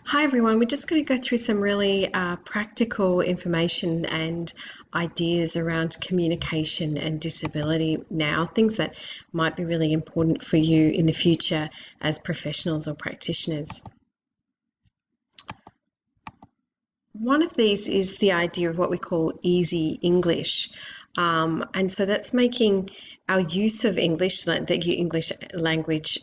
Hi everyone, we're just going to go through some really practical information and ideas around communication and disability now, things that might be really important for you in the future as professionals or practitioners. One of these is the idea of what we call easy English. And so that's making our use of English, the English language,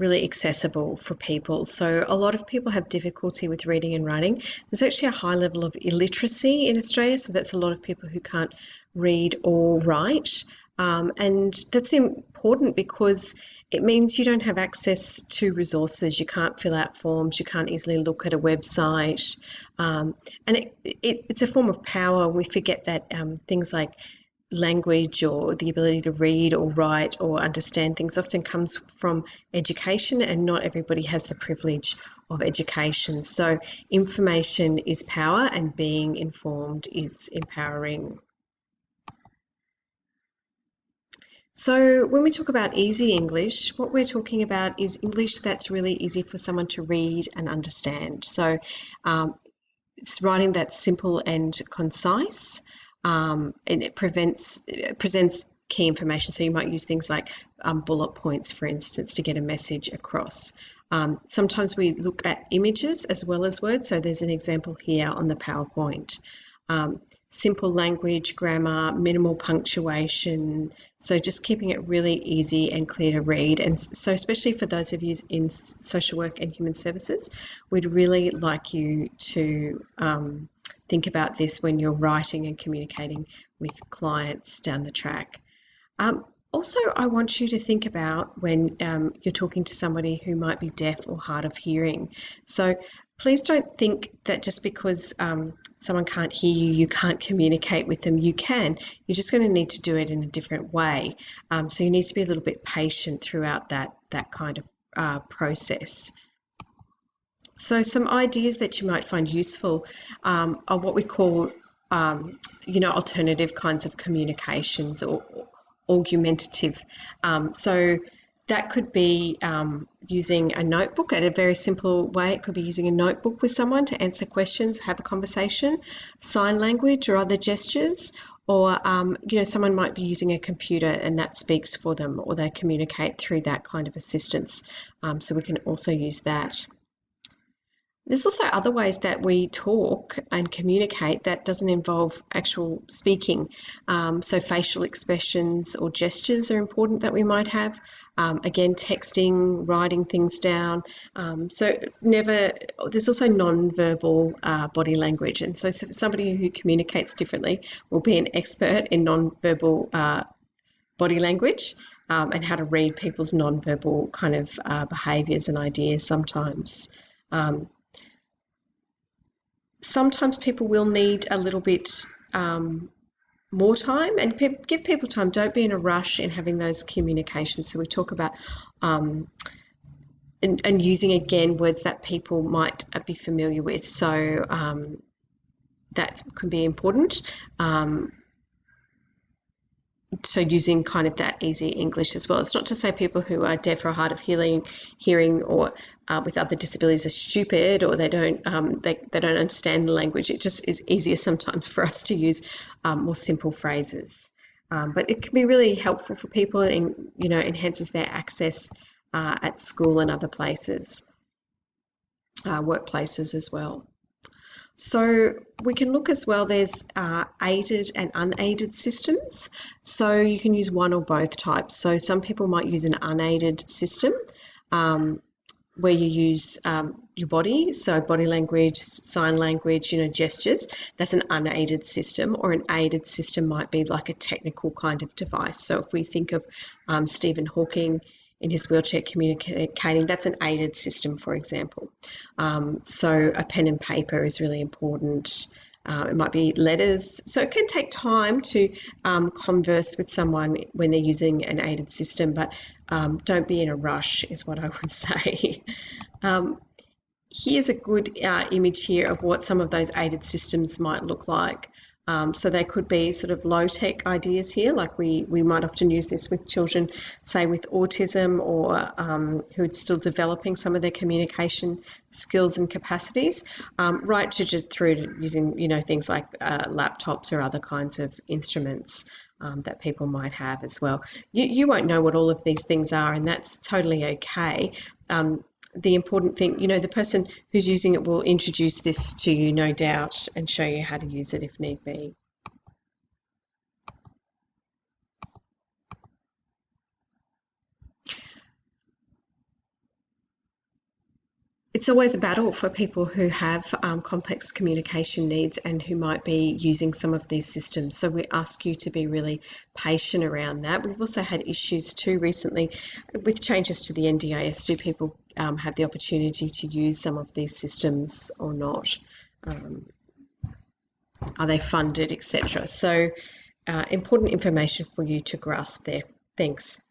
really accessible for people. So a lot of people have difficulty with reading and writing. There's actually a high level of illiteracy in Australia, so that's a lot of people who can't read or write. And that's important because it means you don't have access to resources. You can't fill out forms. You can't easily look at a website. And it's a form of power. We forget that things like language or the ability to read or write or understand things often comes from education, and not everybody has the privilege of education. So information is power and being informed is empowering. So when we talk about easy English, what we're talking about is English that's really easy for someone to read and understand. So it's writing that's simple and concise, and it presents key information. So you might use things like bullet points, for instance, to get a message across. Sometimes we look at images as well as words. So there's an example here on the PowerPoint. Simple language, grammar, minimal punctuation. So just keeping it really easy and clear to read. And so especially for those of you in social work and human services, we'd really like you to think about this when you're writing and communicating with clients down the track. Also, I want you to think about when you're talking to somebody who might be deaf or hard of hearing. So please don't think that just because someone can't hear you, you can't communicate with them. You can. You're just going to need to do it in a different way. So you need to be a little bit patient throughout that kind of process. So some ideas that you might find useful are what we call, alternative kinds of communications or augmentative. So that could be using a notebook in a very simple way. It could be using a notebook with someone to answer questions, have a conversation, sign language or other gestures, or someone might be using a computer and that speaks for them, or they communicate through that kind of assistance. So we can also use that. There's also other ways that we talk and communicate that doesn't involve actual speaking. So facial expressions or gestures are important that we might have. Again, texting, writing things down. There's also non-verbal body language. And so somebody who communicates differently will be an expert in non-verbal body language and how to read people's non-verbal kind of behaviours and ideas sometimes. Sometimes people will need a little bit more time, and give people time. Don't be in a rush in having those communications. So we talk about and using again words that people might be familiar with. So that can be important. So using kind of that easy English as well. It's not to say people who are deaf or hard of hearing or with other disabilities are stupid, or they don't understand the language. It just is easier sometimes for us to use more simple phrases. But it can be really helpful for people, and enhances their access at school and other places, workplaces as well. So we can look as well, there's aided and unaided systems. So you can use one or both types. So some people might use an unaided system where you use your body, so body language, sign language, gestures. That's an unaided system. Or an aided system might be like a technical kind of device. So if we think of Stephen Hawking in his wheelchair communicating, that's an aided system, for example. So a pen and paper is really important. It might be letters. So it can take time to converse with someone when they're using an aided system, but don't be in a rush is what I would say. Here's a good image here of what some of those aided systems might look like. So they could be sort of low-tech ideas here, like we might often use this with children, say with autism or who are still developing some of their communication skills and capacities, right through to using, things like laptops or other kinds of instruments that people might have as well. You won't know what all of these things are, and that's totally okay. The important thing, the person who's using it will introduce this to you, no doubt, and show you how to use it if need be. It's always a battle for people who have complex communication needs and who might be using some of these systems. So we ask you to be really patient around that. We've also had issues too recently with changes to the NDIS. Do people have the opportunity to use some of these systems or not? Are they funded, etc.? So important information for you to grasp there. Thanks.